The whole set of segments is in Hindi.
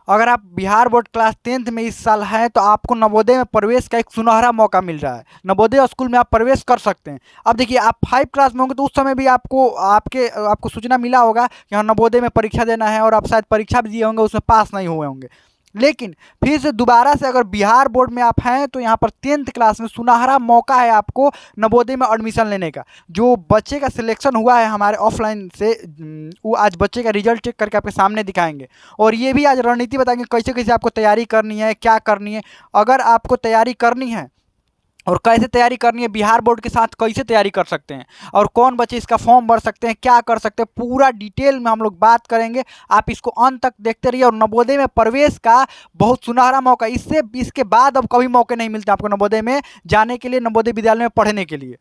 अगर आप बिहार बोर्ड क्लास 10th में इस साल हैं तो आपको नवोदय में प्रवेश का एक सुनहरा मौका मिल रहा है। नवोदय स्कूल में आप प्रवेश कर सकते हैं। अब देखिए, आप 5 क्लास में होंगे तो उस समय भी आपको सूचना मिला होगा कि हाँ, नवोदय में परीक्षा देना है, और आप शायद परीक्षा भी दिए होंगे, उसमें पास नहीं हुए होंगे। लेकिन फिर से दोबारा से अगर बिहार बोर्ड में आप हैं तो यहाँ पर 10th क्लास में सुनहरा मौका है आपको नवोदय में एडमिशन लेने का। जो बच्चे का सिलेक्शन हुआ है हमारे ऑफलाइन से, वो आज बच्चे का रिजल्ट चेक करके आपके सामने दिखाएंगे, और ये भी आज रणनीति बताएंगे कैसे कैसे आपको तैयारी करनी है, क्या करनी है। अगर आपको तैयारी करनी है और कैसे तैयारी करनी है, बिहार बोर्ड के साथ कैसे तैयारी कर सकते हैं, और कौन बच्चे इसका फॉर्म भर सकते हैं, क्या कर सकते हैं, पूरा डिटेल में हम लोग बात करेंगे। आप इसको अंत तक देखते रहिए। और नवोदय में प्रवेश का बहुत सुनहरा मौका, इसके बाद अब कभी मौके नहीं मिलते आपको नवोदय में जाने के लिए, नवोदय विद्यालय में पढ़ने के लिए।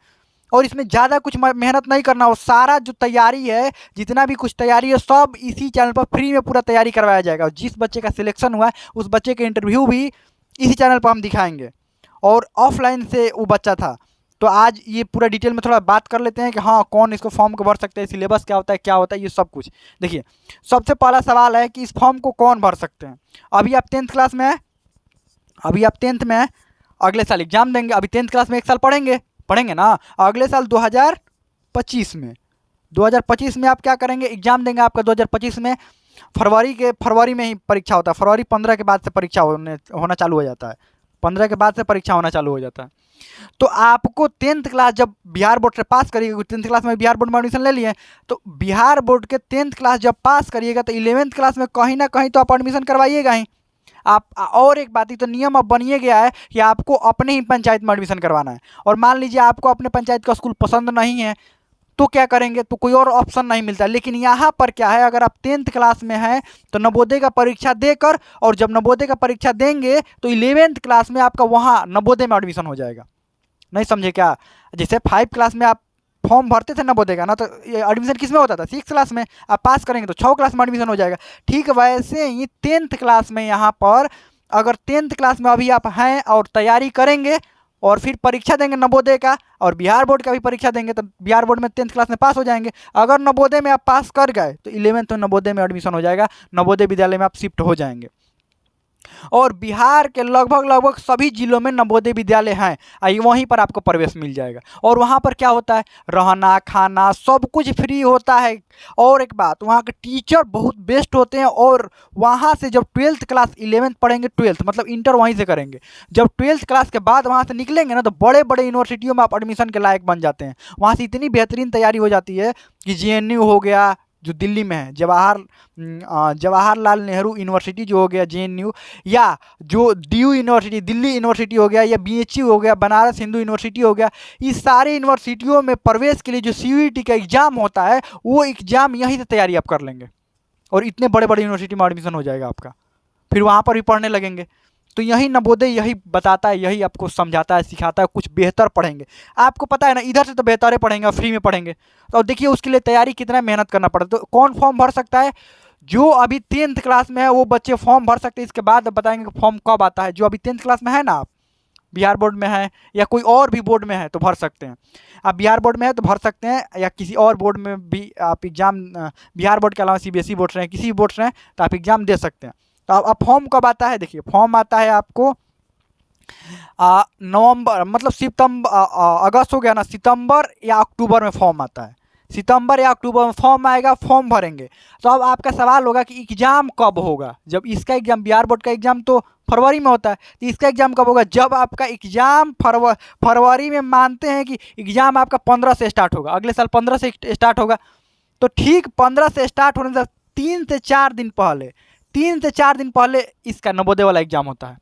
और इसमें ज़्यादा कुछ मेहनत नहीं करना हो, सारा जो तैयारी है, जितना भी कुछ तैयारी है, सब इसी चैनल पर फ्री में पूरा तैयारी करवाया जाएगा। और जिस बच्चे का सिलेक्शन हुआ है उस बच्चे के इंटरव्यू भी इसी चैनल पर हम दिखाएंगे। और ऑफलाइन से वो बच्चा था, तो आज ये पूरा डिटेल में थोड़ा बात कर लेते हैं कि हाँ, कौन इसको फॉर्म को भर सकते हैं, सिलेबस क्या होता है, क्या होता है, ये सब कुछ देखिए। सबसे पहला सवाल है कि इस फॉर्म को कौन भर सकते हैं। अभी आप 10th क्लास में हैं, अभी आप 10th में हैं, अगले साल एग्जाम देंगे। अभी 10th क्लास में एक साल पढ़ेंगे ना। अगले साल 2025 में आप क्या करेंगे, एग्जाम देंगे। आपका 2025 में फरवरी में ही परीक्षा होता है। फरवरी 15 के बाद से परीक्षा होना चालू हो जाता है। 15 के बाद से परीक्षा होना चालू हो जाता है। तो आपको 10th क्लास जब बिहार बोर्ड से पास करिएगा, 10th क्लास में बिहार बोर्ड में एडमिशन ले लिए, तो बिहार बोर्ड के 10th क्लास जब पास करिएगा तो 11th क्लास में कहीं ना कहीं तो आप एडमिशन करवाइएगा ही आप। और एक बात, ही तो नियम अब बनिए गया है कि आपको अपने ही पंचायत में एडमिशन करवाना है। और मान लीजिए आपको अपने पंचायत का स्कूल पसंद नहीं है, तो क्या करेंगे, तो कोई और ऑप्शन नहीं मिलता। लेकिन यहाँ पर क्या है, अगर आप 10th क्लास में हैं तो नवोदय का परीक्षा देकर, और जब नवोदय का परीक्षा देंगे तो 11th क्लास में आपका वहाँ नवोदय में एडमिशन हो जाएगा। नहीं समझे क्या? जैसे 5 क्लास में आप फॉर्म भरते थे नवोदय का ना, तो एडमिशन किस में होता था, 6 क्लास में। आप पास करेंगे तो 6 क्लास में एडमिशन हो जाएगा। ठीक वैसे ही 10th क्लास में यहाँ पर, अगर 10th क्लास में अभी आप हैं और तैयारी करेंगे और फिर परीक्षा देंगे नवोदय का, और बिहार बोर्ड का भी परीक्षा देंगे, तो बिहार बोर्ड में 10th क्लास में पास हो जाएंगे। अगर नवोदय में आप पास कर गए तो 11th में नवोदय में एडमिशन हो जाएगा, नवोदय विद्यालय में आप शिफ्ट हो जाएंगे। और बिहार के लगभग सभी जिलों में नवोदय विद्यालय हैं, वहीं पर आपको प्रवेश मिल जाएगा। और वहाँ पर क्या होता है, रहना खाना सब कुछ फ्री होता है। और एक बात, वहाँ के टीचर बहुत बेस्ट होते हैं। और वहाँ से जब 12th क्लास 11th पढ़ेंगे, 12th मतलब इंटर वहीं से करेंगे, जब 12th क्लास के बाद वहाँ से निकलेंगे ना, तो बड़े बड़े यूनिवर्सिटियों में आप एडमिशन के लायक बन जाते हैं। वहाँ से इतनी बेहतरीन तैयारी हो जाती है कि JNU हो गया जो दिल्ली में है, जवाहरलाल नेहरू यूनिवर्सिटी जो हो गया JNU, या जो DU यूनिवर्सिटी दिल्ली यूनिवर्सिटी हो गया, या BHU हो गया, बनारस हिंदू यूनिवर्सिटी हो गया, इस सारे यूनिवर्सिटियों में प्रवेश के लिए जो CUET का एग्ज़ाम होता है, वो एग्ज़ाम यहीं से तैयारी आप कर लेंगे, और इतने बड़े बड़े यूनिवर्सिटी में एडमिशन हो जाएगा आपका। फिर वहाँ पर भी पढ़ने लगेंगे। तो यही नवोदय यही बताता है, यही आपको समझाता है, सिखाता है, कुछ बेहतर पढ़ेंगे। आपको पता है ना, इधर से तो बेहतर पढ़ेंगे और फ्री में पढ़ेंगे। तो देखिए उसके लिए तैयारी कितना मेहनत करना पड़ता है। तो कौन फॉर्म भर सकता है, जो अभी 10th क्लास में है वो बच्चे फॉर्म भर सकते हैं। इसके बाद बताएंगे कि फॉर्म कब आता है। जो अभी 10th क्लास में है ना, आप बिहार बोर्ड में है या कोई और भी बोर्ड में है तो भर सकते हैं। आप बिहार बोर्ड में है तो भर सकते हैं, या किसी और बोर्ड में भी आप एग्ज़ाम, बिहार बोर्ड के अलावा CBSE बोर्ड से हैं, किसी भी बोर्ड से हैं तो आप एग्ज़ाम दे सकते हैं। तो अब फॉर्म कब आता है, देखिए फॉर्म आता है आपको नवंबर, मतलब अगस्त हो गया ना, सितंबर या अक्टूबर में फॉर्म आता है। सितंबर या अक्टूबर में फॉर्म आएगा, फॉर्म भरेंगे। तो अब आपका सवाल होगा कि एग्ज़ाम कब होगा। जब इसका एग्ज़ाम, बिहार बोर्ड का एग्ज़ाम तो फरवरी में होता है, तो इसका एग्ज़ाम कब होगा, जब आपका एग्ज़ाम फरवरी में, मानते हैं कि एग्ज़ाम आपका 15 से स्टार्ट होगा, अगले साल 15 से स्टार्ट होगा। तो ठीक 15 से स्टार्ट होने से 3 से 4 दिन पहले इसका नवोदय वाला एग्ज़ाम होता है।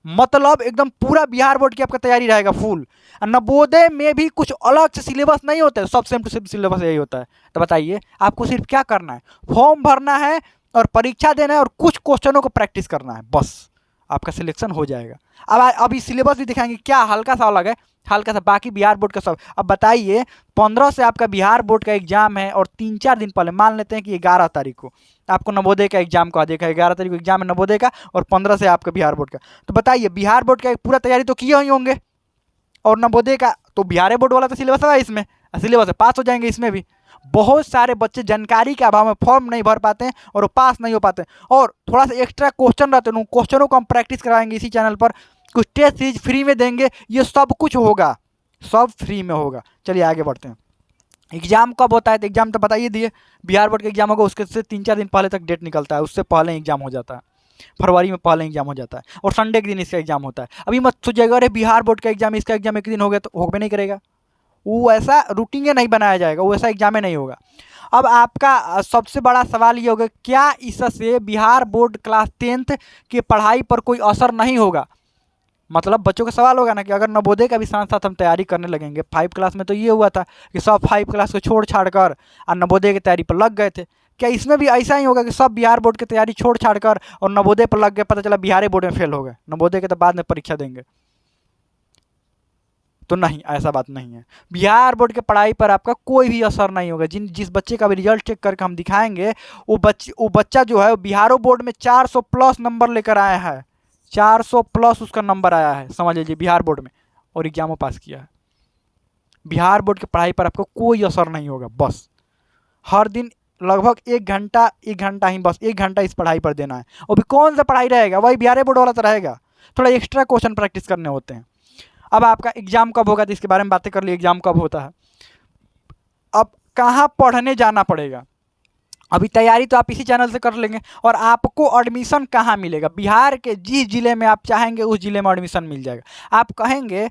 मतलब एकदम पूरा बिहार बोर्ड की आपका तैयारी रहेगा फुल। नवोदय में भी कुछ अलग से सिलेबस नहीं होता है, सब सेम टू सेम सिलेबस यही होता है। तो बताइए आपको सिर्फ क्या करना है, फॉर्म भरना है और परीक्षा देना है और कुछ क्वेश्चनों को प्रैक्टिस करना है, बस आपका सिलेक्शन हो जाएगा। अब अभी सिलेबस भी दिखाएंगे, क्या हल्का सा अलग है, हल्का सा, बाकी बिहार बोर्ड का सब। अब बताइए 15 से आपका बिहार बोर्ड का एग्जाम है, और 3-4 दिन पहले, मान लेते हैं कि 11 तारीख को आपको नवोदय का एग्जाम कहा देखा, 11 तारीख को एग्जाम है नवोदय का, और 15 से आपका बिहार बोर्ड का। तो बताइए बिहार बोर्ड का पूरा तैयारी तो किए ही होंगे, और नवोदय का तो बिहार बोर्ड वाला तो सिलेबस है इसमें, सिलेबस से पास हो जाएंगे इसमें भी। बहुत सारे बच्चे जानकारी के अभाव में फॉर्म नहीं भर पाते हैं और वो पास नहीं हो पाते हैं। और थोड़ा सा एक्स्ट्रा क्वेश्चन रहते हैं, उन क्वेश्चनों को हम प्रैक्टिस कराएंगे इसी चैनल पर, कुछ टेस्ट सीरीज फ्री में देंगे, ये सब कुछ होगा, सब फ्री में होगा। चलिए आगे बढ़ते हैं। एग्जाम कब होता है? तो एग्जाम तो बताइए दिए, बिहार बोर्ड का एग्जाम होगा, उसके से 3-4 दिन पहले तक डेट निकलता है, उससे पहले एग्जाम हो जाता है, फरवरी में पहले एग्जाम हो जाता है, और संडे के दिन इसका एग्जाम होता है। अभी मत सोचिएगा अरे बिहार बोर्ड का एग्जाम, इसका एग्जाम एक दिन हो गया, तो होगा नहीं करेगा, वो ऐसा रूटीन नहीं बनाया जाएगा, वो ऐसा एग्जाम नहीं होगा। अब आपका सबसे बड़ा सवाल ये होगा, क्या इससे बिहार बोर्ड क्लास 10th की पढ़ाई पर कोई असर नहीं होगा? मतलब बच्चों का सवाल होगा ना कि अगर नवोदय का भी साथ साथ हम तैयारी करने लगेंगे, 5 क्लास में तो ये हुआ था कि सब 5 क्लास को छोड़ छाड़ कर और नवोदय की तैयारी पर लग गए थे, क्या इसमें भी ऐसा ही होगा कि सब बिहार बोर्ड की तैयारी छोड़ छाड़ कर और नवोदय पर लग गए, पता चला बिहार बोर्ड में फेल हो गए, नवोदय के तो बाद में परीक्षा देंगे? तो नहीं, ऐसा बात नहीं है। बिहार बोर्ड के पढ़ाई पर आपका कोई भी असर नहीं होगा। जिस बच्चे का भी रिजल्ट चेक करके हम दिखाएंगे, वो बच्चा जो है बिहार बोर्ड में 400 प्लस नंबर लेकर आया है, 400 प्लस उसका नंबर आया है, समझ लीजिए बिहार बोर्ड में, और एग्जाम पास किया है। बिहार बोर्ड की पढ़ाई पर आपको कोई असर नहीं होगा। बस हर दिन लगभग 1 घंटा ही, बस 1 घंटा इस पढ़ाई पर देना है। और भी कौन सा पढ़ाई रहेगा, वही बिहार बोर्ड वाला तो रहेगा, थोड़ा एक्स्ट्रा क्वेश्चन प्रैक्टिस करने होते हैं। अब आपका एग्जाम कब होगा, तो इसके बारे में बातें कर ली, एग्जाम कब होता है। अब कहाँ पढ़ने जाना पड़ेगा? अभी तैयारी तो आप इसी चैनल से कर लेंगे, और आपको एडमिशन कहाँ मिलेगा? बिहार के जिस जिले में आप चाहेंगे उस जिले में एडमिशन मिल जाएगा। आप कहेंगे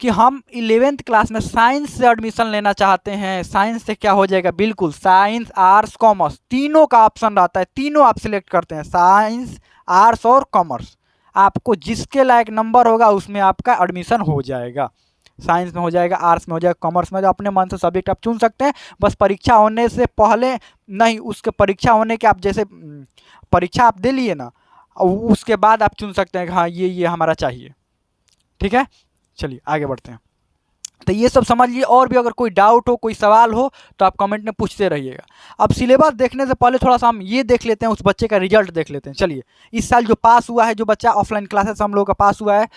कि हम 11th क्लास में साइंस से एडमिशन लेना चाहते हैं, साइंस से क्या हो जाएगा? बिल्कुल, साइंस आर्ट्स कॉमर्स तीनों का ऑप्शन रहता है, तीनों आप सिलेक्ट करते हैं, साइंस आर्ट्स और कॉमर्स। आपको जिसके लायक नंबर होगा उसमें आपका एडमिशन हो जाएगा, साइंस में हो जाएगा, आर्ट्स में हो जाएगा, कॉमर्स में, जो अपने मन से सब्जेक्ट आप चुन सकते हैं। बस परीक्षा होने से पहले नहीं, उसके परीक्षा होने के आप जैसे परीक्षा आप दे लिए ना, उसके बाद आप चुन सकते हैं कि हाँ ये हमारा चाहिए। ठीक है, चलिए आगे बढ़ते हैं। तो ये सब समझ लिए, और भी अगर कोई डाउट हो, कोई सवाल हो तो आप कमेंट में पूछते रहिएगा। अब सिलेबस देखने से पहले थोड़ा सा हम ये देख लेते हैं, उस बच्चे का रिजल्ट देख लेते हैं। चलिए, इस साल जो पास हुआ है, जो बच्चा ऑफलाइन क्लासेस हम लोगों का पास हुआ है,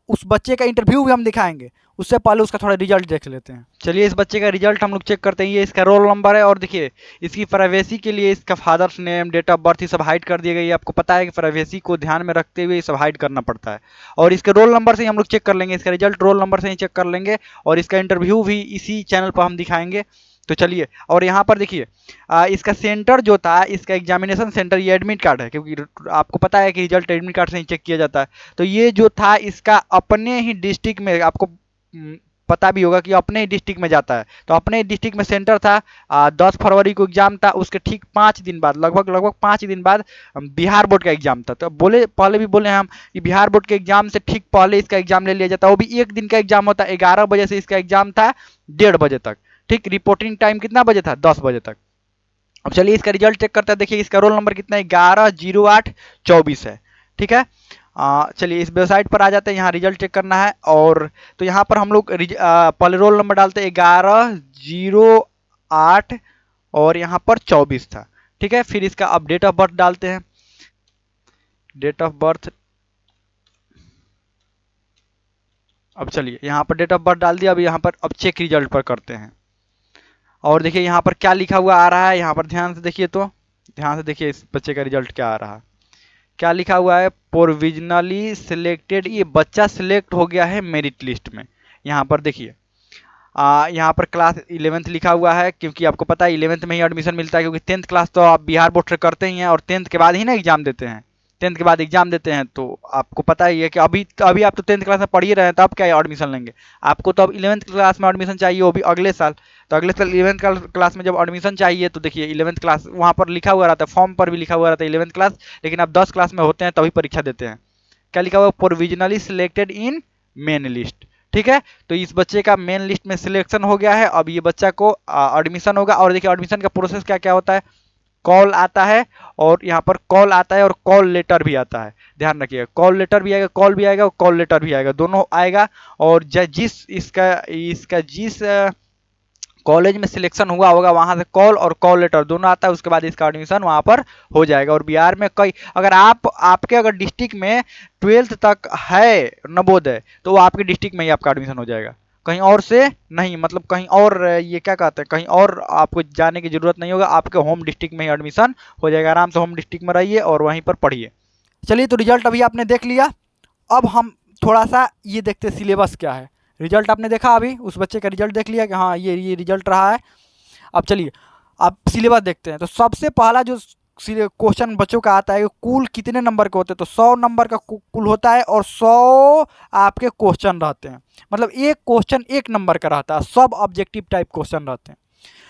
उस बच्चे का इंटरव्यू भी हम दिखाएंगे, उससे पहले उसका थोड़ा रिजल्ट देख लेते हैं। चलिए, इस बच्चे का रिजल्ट हम लोग चेक करते हैं। ये इसका रोल नंबर है, और देखिए इसकी प्राइवेसी के लिए इसका father's name, date of birth, ये सब हाइड कर दिए गए। आपको पता है कि प्राइवेसी को ध्यान में रखते हुए ये सब हाइड करना पड़ता है। और इसके रोल नंबर से ही हम लोग चेक कर लेंगे, इसका रिजल्ट रोल नंबर से ही चेक कर लेंगे, और इसका इंटरव्यू भी इसी चैनल पर हम दिखाएंगे। तो चलिए, और यहाँ पर देखिए इसका सेंटर जो था, इसका एग्जामिनेशन सेंटर, ये एडमिट कार्ड है, क्योंकि आपको पता है कि रिजल्ट एडमिट कार्ड से ही चेक किया जाता है। तो ये जो था इसका अपने ही डिस्ट्रिक्ट में, आपको पता भी होगा कि अपने ही डिस्ट्रिक्ट में जाता है, तो अपने डिस्ट्रिक्ट में सेंटर था। 10 फरवरी को एग्जाम था, उसके ठीक 5 दिन बाद, लगभग 5 दिन बाद बिहार बोर्ड का एग्जाम था। तो पहले भी बोले हम कि बिहार बोर्ड के एग्जाम से ठीक पहले इसका एग्जाम ले लिया जाता है। वो भी 1 दिन का एग्जाम होता है, 11 बजे से इसका एग्जाम था 1:30 बजे तक। ठीक, रिपोर्टिंग टाइम कितना बजे था? 10 बजे तक। अब चलिए इसका रिजल्ट चेक करते हैं। देखिए इसका रोल नंबर कितना है? 110824 है। ठीक है, चलिए इस वेबसाइट पर आ जाते हैं, यहाँ रिजल्ट चेक करना है। और तो यहाँ पर हम लोग पहले रोल नंबर डालते हैं 1108 और यहाँ पर 24 था। ठीक है, फिर इसका अब डेट ऑफ बर्थ डालते हैं, डेट ऑफ बर्थ। अब चलिए यहाँ पर डेट ऑफ बर्थ डाल दिया। अब यहाँ पर अब चेक रिजल्ट पर करते हैं, और देखिए यहाँ पर क्या लिखा हुआ आ रहा है। यहाँ पर ध्यान से देखिए, तो ध्यान से देखिए इस बच्चे का रिजल्ट क्या आ रहा है, क्या लिखा हुआ है? Provisionally selected. ये बच्चा सिलेक्ट हो गया है मेरिट लिस्ट में। यहाँ पर देखिए यहाँ पर क्लास 11th लिखा हुआ है, क्योंकि आपको पता है 11th में ही एडमिशन मिलता है, क्योंकि 10th क्लास तो आप बिहार बोर्ड से करते ही हैं, और 10th के बाद ही ना एग्जाम देते हैं, 10th के बाद एग्जाम देते हैं। तो आपको पता ही है कि अभी आप तो 10th क्लास में पढ़ ही रहे हैं, तो आप क्या एडमिशन लेंगे? आपको तो अब 11th क्लास में एडमिशन चाहिए, वो भी अगले साल। तो अगले साल 11th क्लास में जब एडमिशन चाहिए, तो देखिए 11th क्लास वहाँ पर लिखा हुआ रहता है, फॉर्म पर भी लिखा हुआ रहता है 11th क्लास, लेकिन आप 10 क्लास में होते हैं तभी परीक्षा देते हैं। क्या लिखा हुआ? Provisionally selected in main list. ठीक है, तो इस बच्चे का मेन लिस्ट में सिलेक्शन हो गया है। अब ये बच्चा को एडमिशन होगा, और देखिए एडमिशन का प्रोसेस क्या क्या होता है। कॉल आता है, और यहाँ पर कॉल आता है और कॉल लेटर भी आता है। ध्यान रखिएगा, कॉल लेटर भी आएगा, कॉल भी आएगा और कॉल लेटर भी आएगा, दोनों आएगा। और जिस जिस कॉलेज में सिलेक्शन हुआ होगा वहां से कॉल और कॉल लेटर दोनों आता है। उसके बाद इसका एडमिशन वहां पर हो जाएगा। और बिहार में कई, अगर आपके अगर डिस्ट्रिक्ट में 12th तक है नवोदय, तो वो आपके डिस्ट्रिक्ट में ही आपका एडमिशन हो जाएगा। कहीं और से नहीं, मतलब कहीं और ये क्या कहते हैं, कहीं और आपको जाने की ज़रूरत नहीं होगा, आपके होम डिस्ट्रिक्ट में ही एडमिशन हो जाएगा। आराम से होम डिस्ट्रिक्ट में रहिए और वहीं पर पढ़िए। चलिए, तो रिजल्ट अभी आपने देख लिया। अब हम थोड़ा सा ये देखते हैं सिलेबस क्या है। रिजल्ट आपने देखा, अभी उस बच्चे का रिजल्ट देख लिया कि हाँ ये रिजल्ट रहा है। अब चलिए अब सिलेबस देखते हैं। तो सबसे पहला जो क्वेश्चन बच्चों का आता है, कुल कितने नंबर के होते हैं, तो 100 नंबर का कुल होता है और 100 आपके क्वेश्चन रहते हैं। मतलब एक क्वेश्चन 1 नंबर का रहता है, सब ऑब्जेक्टिव टाइप क्वेश्चन रहते हैं।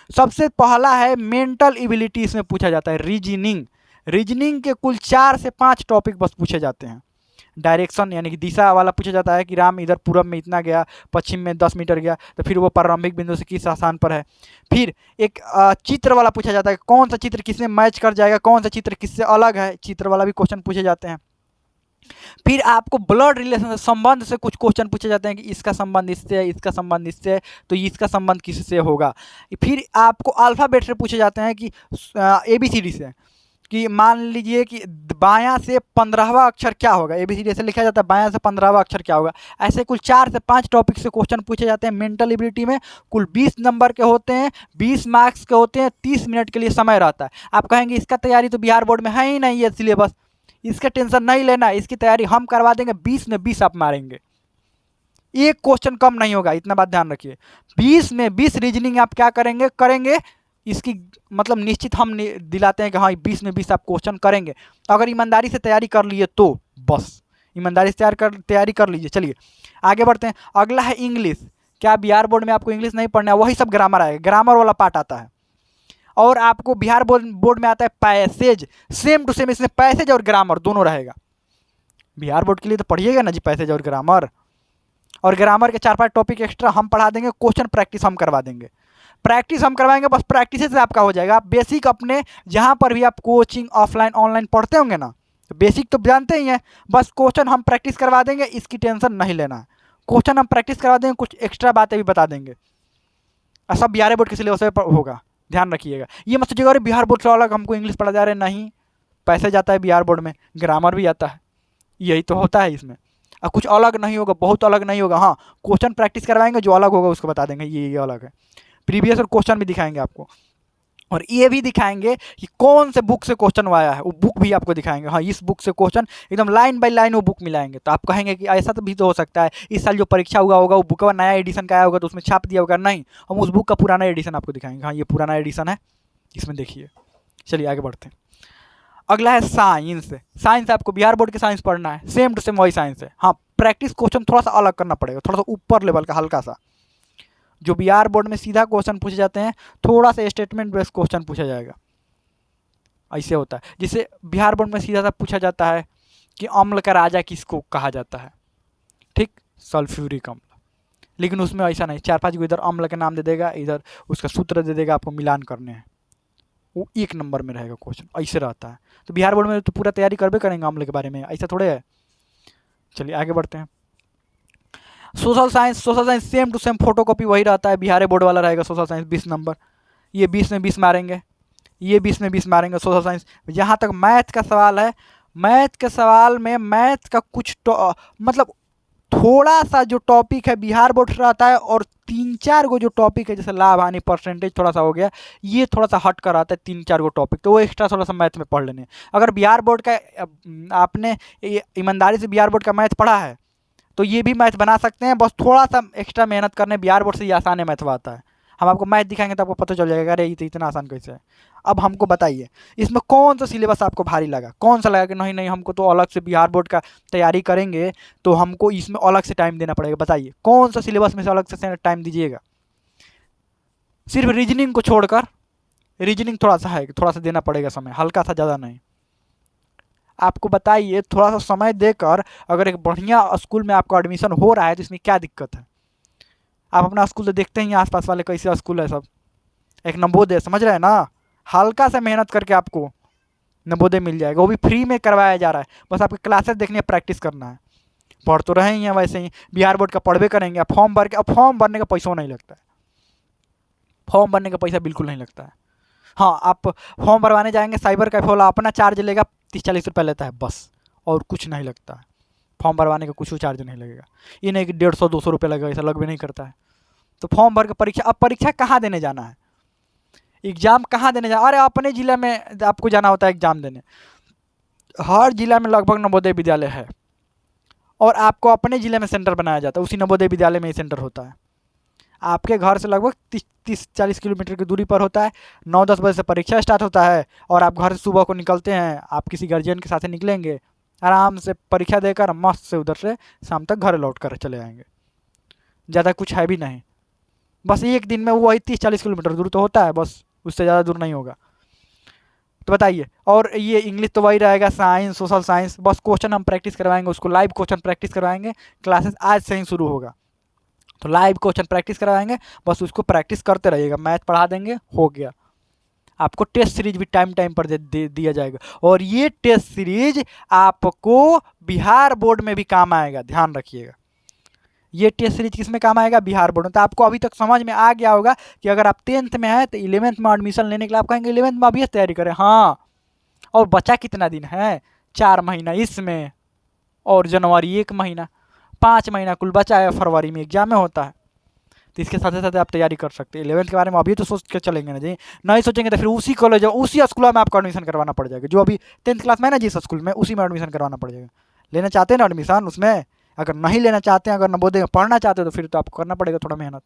सबसे पहला है मेंटल एबिलिटी, इसमें पूछा जाता है रीजनिंग। रीजनिंग के कुल 4 से 5 टॉपिक बस पूछे जाते हैं। डायरेक्शन यानी कि दिशा वाला पूछा जाता है कि राम इधर पूरब में इतना गया, पश्चिम में 10 मीटर गया, तो फिर वो प्रारंभिक बिंदु से किस स्थान पर है। फिर एक चित्र वाला पूछा जाता है, कौन सा चित्र किसमें मैच कर जाएगा, कौन सा चित्र किससे अलग है, चित्र वाला भी क्वेश्चन पूछे जाते हैं। फिर आपको ब्लड रिलेशन संबंध से कुछ क्वेश्चन पूछे जाते हैं कि इसका संबंध इससे है, इसका संबंध इससे है, तो इसका संबंध किससे होगा। फिर आपको अल्फ़ाबेट से पूछे जाते हैं कि ABCD से, कि मान लीजिए कि बायां से 15वां अक्षर क्या होगा, ABCD ऐसे लिखा जाता है, बायां से 15वां अक्षर क्या होगा। ऐसे कुल 4 से 5 टॉपिक से क्वेश्चन पूछे जाते हैं मेंटल एबिलिटी में। कुल 20 नंबर के होते हैं, 20 मार्क्स के होते हैं, 30 मिनट के लिए समय रहता है। आप कहेंगे इसका तैयारी तो बिहार बोर्ड में है ही नहीं, ये सिलेबस, इसका टेंशन नहीं लेना, इसकी तैयारी हम करवा देंगे, 20 में 20 आप मारेंगे, एक क्वेश्चन कम नहीं होगा, इतना बात ध्यान रखिए। 20 में 20 रीजनिंग आप क्या करेंगे इसकी मतलब निश्चित हम दिलाते हैं कि हाँ 20 में 20 आप क्वेश्चन करेंगे। अगर ईमानदारी से तैयारी कर लिए तो बस, ईमानदारी से तैयारी कर लीजिए। चलिए आगे बढ़ते हैं। अगला है इंग्लिश। क्या बिहार बोर्ड में आपको इंग्लिश नहीं पढ़ना है, वही सब ग्रामर आएगा, ग्रामर वाला पार्ट आता है। और आपको बिहार बोर्ड में आता है पैसेज, सेम टू सेम इसमें पैसेज और ग्रामर दोनों रहेगा। बिहार बोर्ड के लिए तो पढ़िएगा ना जी पैसेज और ग्रामर। और ग्रामर के 4-5 टॉपिक एक्स्ट्रा हम पढ़ा देंगे, क्वेश्चन प्रैक्टिस हम करवा देंगे। प्रैक्टिस हम करवाएंगे, बस प्रैक्टिस से आपका हो जाएगा। आप बेसिक अपने जहाँ पर भी आप कोचिंग ऑफलाइन ऑनलाइन पढ़ते होंगे ना, तो बेसिक तो जानते ही हैं, बस क्वेश्चन हम प्रैक्टिस करवा देंगे, इसकी टेंशन नहीं लेना है। क्वेश्चन हम प्रैक्टिस करवा देंगे, कुछ एक्स्ट्रा बातें भी बता देंगे। सब बिहार बोर्ड के सिलेबस पर होगा, ध्यान रखिएगा। ये मत सोचिएगा अरे बिहार बोर्ड से अलग हमको इंग्लिश पढ़ा जा रहे हैं, नहीं, पैसे जाता है बिहार बोर्ड में, ग्रामर भी आता है, यही तो होता है इसमें। और कुछ अलग नहीं होगा, बहुत अलग नहीं होगा। हाँ क्वेश्चन प्रैक्टिस करवाएंगे, जो अलग होगा उसको बता देंगे ये अलग है। प्रीवियस और क्वेश्चन भी दिखाएंगे आपको, और ये भी दिखाएंगे कि कौन से बुक से क्वेश्चन आया है, वो बुक भी आपको दिखाएंगे। हाँ इस बुक से क्वेश्चन एकदम लाइन बाय लाइन वो बुक मिलाएंगे। तो आप कहेंगे कि ऐसा तो भी तो हो सकता है इस साल जो परीक्षा हुआ होगा वो बुक का नया एडिशन का आया होगा तो उसमें छाप दिया होगा, नहीं, हम उस बुक का पुराना एडिशन आपको दिखाएंगे। हाँ ये पुराना एडिशन है, इसमें देखिए। चलिए आगे बढ़ते हैं। अगला है साइंस। साइंस आपको बिहार बोर्ड के साइंस पढ़ना है, सेम टू सेम वही साइंस है। हाँ प्रैक्टिस क्वेश्चन थोड़ा सा अलग करना पड़ेगा, थोड़ा सा ऊपर लेवल का, हल्का सा। जो बिहार बोर्ड में सीधा क्वेश्चन पूछे जाते हैं, थोड़ा सा स्टेटमेंट बेस्ड क्वेश्चन पूछा जाएगा, ऐसे होता है। जिसे बिहार बोर्ड में सीधा सा पूछा जाता है कि अम्ल का राजा किसको कहा जाता है, ठीक, सल्फ्यूरिक अम्ल। लेकिन उसमें ऐसा नहीं, 4-5 को इधर अम्ल का नाम दे देगा, इधर उसका सूत्र दे देगा, आपको मिलान करने हैं, वो 1 नंबर में रहेगा क्वेश्चन, ऐसे रहता है। तो बिहार बोर्ड में तो पूरा तैयारी करबे करेंगे अम्ल के बारे में, ऐसा थोड़े है। चलिए आगे बढ़ते हैं। Social science same to same photocopy वही रहता है, बिहार बोर्ड वाला रहेगा। सोशल साइंस 20 नंबर, ये 20 में 20 मारेंगे, ये 20 में 20 मारेंगे सोशल साइंस। जहाँ तक मैथ का सवाल है, मैथ के सवाल में मैथ का कुछ मतलब थोड़ा सा जो टॉपिक है बिहार बोर्ड से रहता है, और 3-4 गो जो टॉपिक है जैसे लाभ हानि परसेंटेज थोड़ा सा हो गया, ये थोड़ा सा हट कर आता है 3-4 गो टॉपिक, तो वो एक्स्ट्रा थोड़ा सा मैथ में पढ़ लेने। अगर बिहार बोर्ड का आपने ईमानदारी से बिहार बोर्ड का मैथ पढ़ा है तो ये भी मैथ बना सकते हैं, बस थोड़ा सा एक्स्ट्रा मेहनत करने। बिहार बोर्ड से ये आसान है मैथ आता है, हम आपको मैथ दिखाएंगे तो आपको पता चल जाएगा अरे ये तो इतना आसान कैसे है। अब हमको बताइए इसमें कौन सा सिलेबस आपको भारी लगा, कौन सा लगा कि नहीं हमको तो अलग से बिहार बोर्ड का तैयारी करेंगे तो हमको इसमें अलग से टाइम देना पड़ेगा। बताइए कौन सा सिलेबस में से अलग से टाइम दीजिएगा। सिर्फ रीजनिंग को छोड़कर, रीजनिंग थोड़ा सा है कि थोड़ा सा देना पड़ेगा समय, हल्का सा, ज़्यादा नहीं। आपको बताइए थोड़ा सा समय देकर अगर एक बढ़िया स्कूल में आपका एडमिशन हो रहा है तो इसमें क्या दिक्कत है। आप अपना स्कूल तो देखते ही आसपास वाले कैसे स्कूल है सब, एक नवोदय, समझ रहे हैं ना, हल्का सा मेहनत करके आपको नवोदय मिल जाएगा, वो भी फ्री में करवाया जा रहा है। बस आपकी क्लासेस देखनी है, प्रैक्टिस करना है। पढ़ तो रहे ही हैं वैसे ही, बिहार बोर्ड का पढ़वे करेंगे। अब फॉर्म भर के, अब फॉर्म भरने का पैसा नहीं लगता है, फॉर्म भरने का पैसा बिल्कुल नहीं लगता है। हाँ आप फॉर्म भरवाने जाएंगे, साइबर कैफे वाला अपना चार्ज लेगा, 30-40 रुपये लेता है बस, और कुछ नहीं लगता है। फॉर्म भरवाने का कुछ चार्ज नहीं लगेगा। ये नहीं कि 150-200 रुपये लगेगा, ऐसा लग भी नहीं करता है। तो फॉर्म भर के परीक्षा, अब परीक्षा कहाँ देने जाना है, एग्ज़ाम कहाँ देने जाना, अरे अपने ज़िले में आपको जाना होता है एग्ज़ाम देने। हर जिला में लगभग नवोदय विद्यालय है और आपको अपने ज़िले में सेंटर बनाया जाता है, उसी नवोदय विद्यालय में ही सेंटर होता है। आपके घर से लगभग 30-40 किलोमीटर की दूरी पर होता है। 9-10 बजे से परीक्षा स्टार्ट होता है और आप घर से सुबह को निकलते हैं, आप किसी गार्जियन के साथ निकलेंगे, आराम से परीक्षा देकर मस्त से उधर से शाम तक घर लौट कर चले आएंगे। ज़्यादा कुछ है भी नहीं, बस एक दिन में वही 30-40 किलोमीटर दूर तो होता है, बस उससे ज़्यादा दूर नहीं होगा। तो बताइए, और ये इंग्लिश तो वही रहेगा, साइंस, सोशल साइंस, बस क्वेश्चन हम प्रैक्टिस करवाएंगे, उसको लाइव क्वेश्चन प्रैक्टिस करवाएंगे। क्लासेस आज से ही शुरू होगा, तो लाइव क्वेश्चन प्रैक्टिस करवाएंगे, बस उसको प्रैक्टिस करते रहिएगा। मैथ पढ़ा देंगे, हो गया। आपको टेस्ट सीरीज भी टाइम टाइम पर दिया जाएगा, और ये टेस्ट सीरीज आपको बिहार बोर्ड में भी काम आएगा, ध्यान रखिएगा। ये टेस्ट सीरीज किस में काम आएगा, बिहार बोर्ड में। तो आपको अभी तक समझ में आ गया होगा कि अगर आप 10th में हैं तो 11th में एडमिशन लेने के लिए आप कहेंगे 11th में अभी तैयारी करें, हाँ। और बचा कितना दिन है, 4 महीना इसमें, और जनवरी 1 महीना, 5 महीना कुल बचा है। फरवरी में एग्जाम में होता है, तो इसके साथ साथ आप तैयारी कर सकते हैं। 11th के बारे में अभी तो सोच के चलेंगे ना जी, नहीं सोचेंगे तो फिर उसी कॉलेज उसी स्कूल में आपको एडमिशन करवाना पड़ जाएगा, जो अभी 10th क्लास में है ना जिस स्कूल में, उसी में एडमिशन करवाना पड़ जाएगा। लेना चाहते हैं ना एडमिशन उसमें, अगर नहीं लेना चाहते हैं, अगर नवोदय में पढ़ना चाहते हो तो फिर तो आपको करना पड़ेगा थोड़ा मेहनत।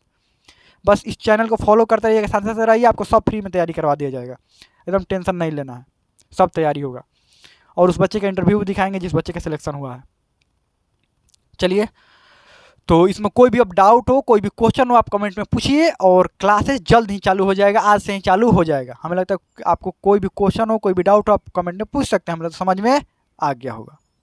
बस इस चैनल को फॉलो करते रहिएगा, साथ साथ रहिए, आपको सब फ्री में तैयारी करवा दिया जाएगा, एकदम टेंशन नहीं लेना है, सब तैयारी होगा। और उस बच्चे का इंटरव्यू भी दिखाएंगे जिस बच्चे का सिलेक्शन हुआ है। चलिए, तो इसमें कोई भी अब डाउट हो, कोई भी क्वेश्चन हो, आप कमेंट में पूछिए, और क्लासेस जल्द ही चालू हो जाएगा, आज से ही चालू हो जाएगा। हमें लगता है आपको कोई भी क्वेश्चन हो, कोई भी डाउट हो, आप कमेंट में पूछ सकते हैं, हमें तो समझ में आ गया होगा।